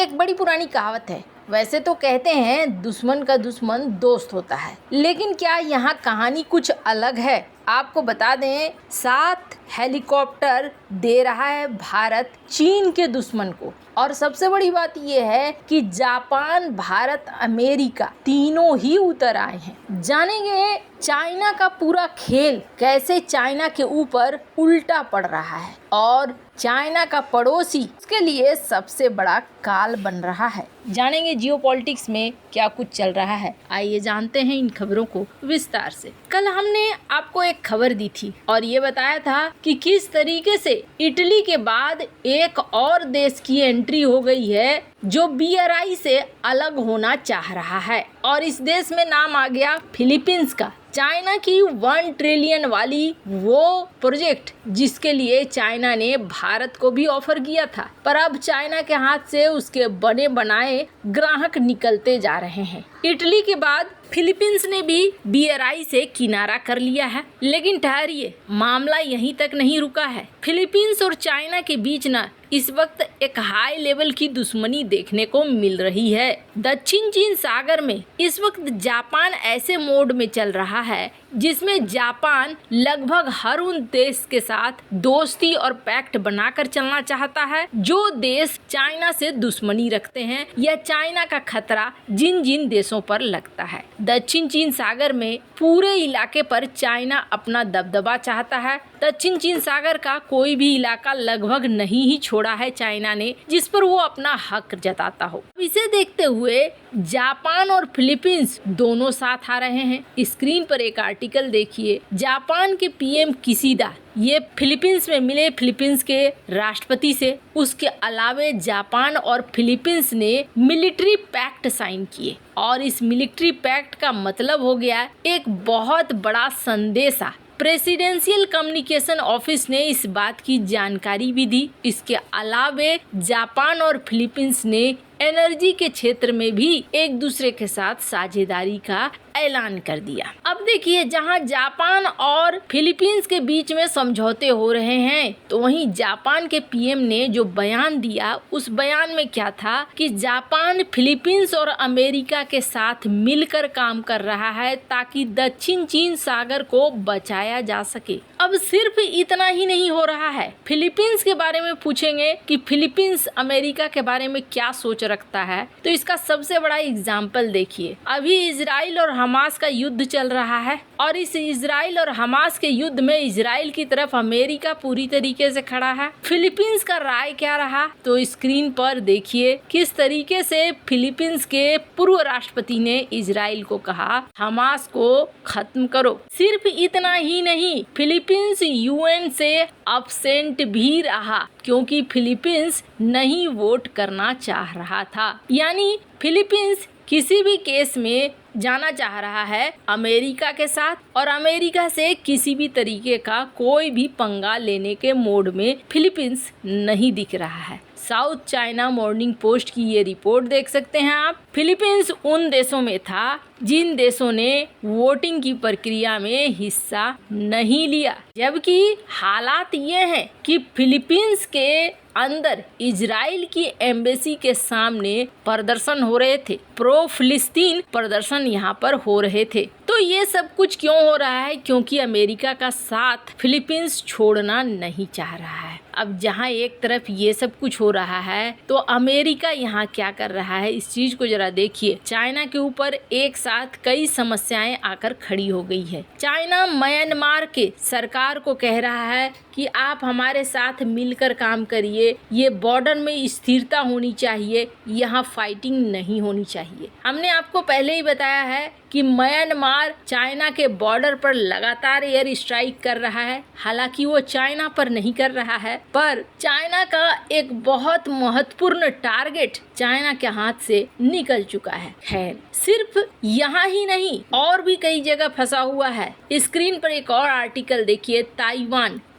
एक बड़ी पुरानी कहावत है। वैसे तो कहते हैं दुश्मन का दुश्मन दोस्त होता है, लेकिन क्या यहाँ कहानी कुछ अलग है। आपको बता दें, 7 हेलीकॉप्टर दे रहा है भारत चीन के दुश्मन को। और सबसे बड़ी बात यह है कि जापान, भारत, अमेरिका तीनों ही उतर आए हैं। जानेंगे चाइना का पूरा खेल कैसे चाइना के ऊपर उल्टा पड़ रहा है और चाइना का पड़ोसी उसके लिए सबसे बड़ा काल बन रहा है। जानेंगे जियोपॉलिटिक्स में क्या कुछ चल रहा है। आइए जानते हैं इन खबरों को विस्तार से। कल हमने आपको एक खबर दी थी और ये बताया था कि किस तरीके से इटली के बाद एक और देश की एंट्री हो गई है जो BRI से अलग होना चाह रहा है और इस देश में नाम आ गया फिलीपींस का। चाइना की 1 ट्रिलियन वाली वो प्रोजेक्ट जिसके लिए चाइना ने भारत को भी ऑफर किया था, पर अब चाइना के हाथ से उसके बने बनाए ग्राहक निकलते जा रहे हैं। इटली के बाद फिलीपींस ने भी BRI से किनारा कर लिया है, लेकिन ठहरिए, मामला यहीं तक नहीं रुका है। फिलीपींस और चाइना के बीच न इस वक्त एक हाई लेवल की दुश्मनी देखने को मिल रही है। दक्षिण चीन सागर में इस वक्त जापान ऐसे मोड में चल रहा है जिसमें जापान लगभग हर उन देश के साथ दोस्ती और पैक्ट बनाकर चलना चाहता है जो देश चाइना से दुश्मनी रखते हैं या चाइना का खतरा जिन जिन देशों पर लगता है। दक्षिण चीन सागर में पूरे इलाके पर चाइना अपना दबदबा चाहता है। दक्षिण चीन सागर का कोई भी इलाका लगभग नहीं ही छोड़ा है चाइना ने जिस पर वो अपना हक जताता हो। इसे देखते हुए जापान और फिलीपींस दोनों साथ आ रहे हैं। स्क्रीन पर एक आर्टिकल देखिए। जापान के PM किशिदा ये फिलीपींस में मिले फिलीपींस के राष्ट्रपति से। उसके अलावे जापान और फिलीपींस ने मिलिट्री पैक्ट साइन किए और इस मिलिट्री पैक्ट का मतलब हो गया एक बहुत बड़ा संदेशा। प्रेसिडेंशियल कम्युनिकेशन ऑफिस ने इस बात की जानकारी भी दी। इसके अलावे जापान और फिलीपींस ने एनर्जी के क्षेत्र में भी एक दूसरे के साथ साझेदारी का ऐलान कर दिया। अब देखिए, जहां जापान और फिलीपींस के बीच में समझौते हो रहे हैं तो वहीं जापान के PM ने जो बयान दिया उस बयान में क्या था कि जापान फिलीपींस और अमेरिका के साथ मिलकर काम कर रहा है ताकि दक्षिण चीन सागर को बचाया जा सके। अब सिर्फ इतना ही नहीं हो रहा है। फिलीपींस के बारे में पूछेंगे कि फिलीपींस अमेरिका के बारे में क्या सोच रखता है, तो इसका सबसे बड़ा एग्जाम्पल देखिए। अभी इजराइल और हमास का युद्ध चल रहा है और इस इजराइल और हमास के युद्ध में इजराइल की तरफ अमेरिका पूरी तरीके से खड़ा है। फिलीपींस का राय क्या रहा, तो स्क्रीन पर देखिए किस तरीके से फिलीपींस के पूर्व राष्ट्रपति ने इजराइल को कहा हमास को खत्म करो। सिर्फ इतना ही नहीं, फिलीपींस UN से अब्सेंट भी रहा क्योंकि फिलीपींस नहीं वोट करना चाह रहा था। यानी फिलीपींस किसी भी केस में जाना चाह रहा है अमेरिका के साथ और अमेरिका से किसी भी तरीके का कोई भी पंगा लेने के मोड में फिलीपींस नहीं दिख रहा है। साउथ चाइना मॉर्निंग पोस्ट की ये रिपोर्ट देख सकते हैं आप। फिलीपींस उन देशों में था जिन देशों ने वोटिंग की प्रक्रिया में हिस्सा नहीं लिया, जबकि हालात ये हैं कि फिलीपींस के अंदर इजराइल की एम्बेसी के सामने प्रदर्शन हो रहे थे। प्रो फिलिस्तीन प्रदर्शन यहाँ पर हो रहे थे। तो ये सब कुछ क्यों हो रहा है? क्योंकि अमेरिका का साथ फिलीपींस छोड़ना नहीं चाह रहा है। अब जहाँ एक तरफ ये सब कुछ हो रहा है तो अमेरिका यहाँ क्या कर रहा है, इस चीज को जरा देखिए। चाइना के ऊपर एक साथ कई समस्याएं आकर खड़ी हो गई है। चाइना म्यांमार के सरकार को कह रहा है कि आप हमारे साथ मिलकर काम करिए, ये बॉर्डर में स्थिरता होनी चाहिए, यहाँ फाइटिंग नहीं होनी चाहिए। हमने आपको पहले ही बताया है कि म्यांमार चाइना के बॉर्डर पर लगातार एयर स्ट्राइक कर रहा है। हालांकि वो चाइना पर नहीं कर रहा है, पर चाइना का एक बहुत महत्वपूर्ण टारगेट चाइना के हाथ से निकल चुका है। खैर, सिर्फ यहाँ ही नहीं और भी कई जगह फंसा हुआ है। स्क्रीन पर एक और आर्टिकल देखिए।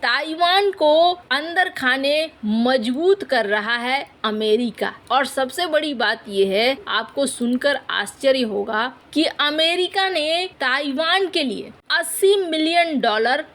ताइवान को अंदर खाने मजबूत कर रहा है अमेरिका। और सबसे बड़ी बात यह है, आपको सुनकर आश्चर्य होगा कि अमेरिका ने ताइवान के लिए $80 मिलियन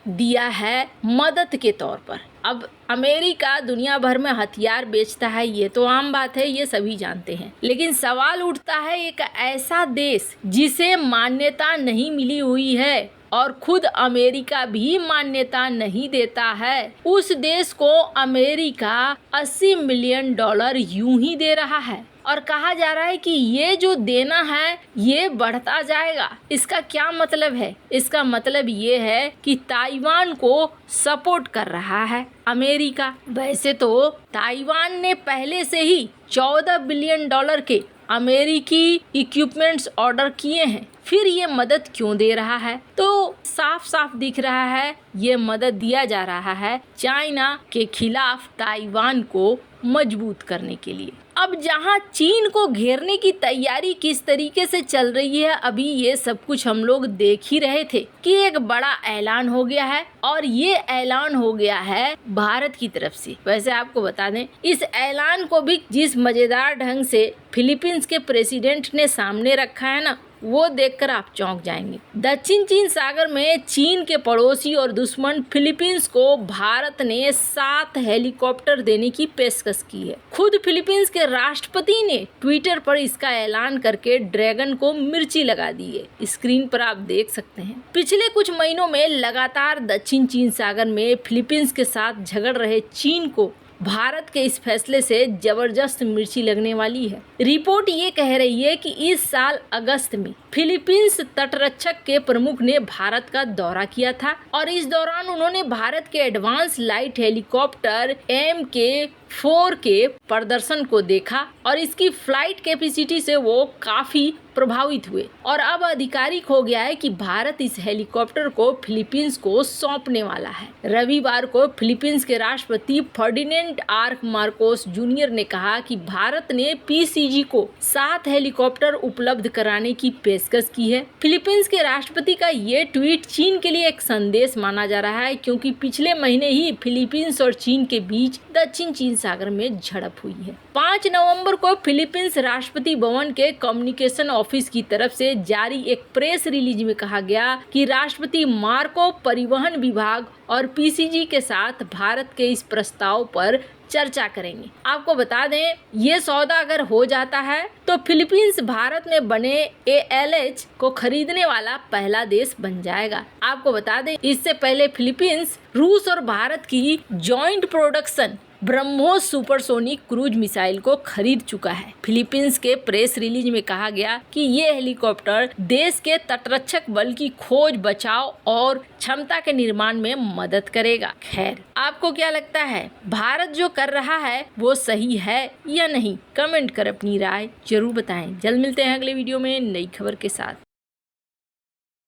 दिया है मदद के तौर पर। अब अमेरिका दुनिया भर में हथियार बेचता है, ये तो आम बात है, ये सभी जानते हैं। लेकिन सवाल उठता है, एक ऐसा देश जिसे मान्यता नहीं मिली हुई है और खुद अमेरिका भी मान्यता नहीं देता है, उस देश को अमेरिका $80 मिलियन यूं ही दे रहा है और कहा जा रहा है कि ये जो देना है ये बढ़ता जाएगा। इसका क्या मतलब है? इसका मतलब ये है कि ताइवान को सपोर्ट कर रहा है अमेरिका। वैसे तो ताइवान ने पहले से ही $14 बिलियन के अमेरिकी इक्विपमेंट्स ऑर्डर किए हैं, फिर ये मदद क्यों दे रहा है? तो साफ साफ दिख रहा है ये मदद दिया जा रहा है चाइना के खिलाफ ताइवान को मजबूत करने के लिए। अब जहां चीन को घेरने की तैयारी किस तरीके से चल रही है, अभी ये सब कुछ हम लोग देख ही रहे थे कि एक बड़ा ऐलान हो गया है और ये ऐलान हो गया है भारत की तरफ से। वैसे आपको बता दें, इस ऐलान को भी जिस मजेदार ढंग से फिलीपींस के प्रेसिडेंट ने सामने रखा है ना, वो देखकर आप चौंक जाएंगे। दक्षिण चीन सागर में चीन के पड़ोसी और दुश्मन फिलीपींस को भारत ने 7 हेलीकॉप्टर देने की पेशकश की है। खुद फिलीपींस के राष्ट्रपति ने ट्विटर पर इसका ऐलान करके ड्रैगन को मिर्ची लगा दी है। स्क्रीन पर आप देख सकते हैं। पिछले कुछ महीनों में लगातार दक्षिण चीन सागर में फिलीपींस के साथ झगड़ रहे चीन को भारत के इस फैसले से जबरदस्त मिर्ची लगने वाली है। रिपोर्ट ये कह रही है कि इस साल अगस्त में फिलीपींस तटरक्षक के प्रमुख ने भारत का दौरा किया था और इस दौरान उन्होंने भारत के एडवांस लाइट हेलीकॉप्टर MK4 के प्रदर्शन को देखा और इसकी फ्लाइट कैपेसिटी से वो काफी प्रभावित हुए और अब आधिकारिक हो गया है कि भारत इस हेलीकॉप्टर को फिलीपींस को सौंपने वाला है। रविवार को फिलीपींस के राष्ट्रपति फर्डिनेंड आर मार्कोस जूनियर ने कहा कि भारत ने PCG को 7 हेलीकॉप्टर उपलब्ध कराने की पेशकश की है। फिलीपींस के राष्ट्रपति का ये ट्वीट चीन के लिए एक संदेश माना जा रहा है, क्योंकि पिछले महीने ही फिलीपींस और चीन के बीच दक्षिण चीन सागर में झड़प हुई है। 5 नवंबर को फिलीपींस राष्ट्रपति भवन के कम्युनिकेशन ऑफिस की तरफ से जारी एक प्रेस रिलीज में कहा गया कि राष्ट्रपति मार्को परिवहन विभाग और PCG के साथ भारत के इस प्रस्ताव पर चर्चा करेंगे। आपको बता दें, ये सौदा अगर हो जाता है तो फिलीपींस भारत में बने ALH को खरीदने वाला पहला देश बन जाएगा। आपको बता दें, इससे पहले फिलीपींस रूस और भारत की joint production BrahMos supersonic cruise missile को खरीद चुका है। फिलीपींस के प्रेस रिलीज में कहा गया कि ये हेलीकॉप्टर देश के तटरक्षक बल की खोज, बचाव और क्षमता के निर्माण में मदद करेगा। खैर, आपको क्या लगता है, भारत जो कर रहा है वो सही है या नहीं? कमेंट कर अपनी राय जरूर बताएं। जल्द मिलते हैं अगले वीडियो में नई खबर के साथ।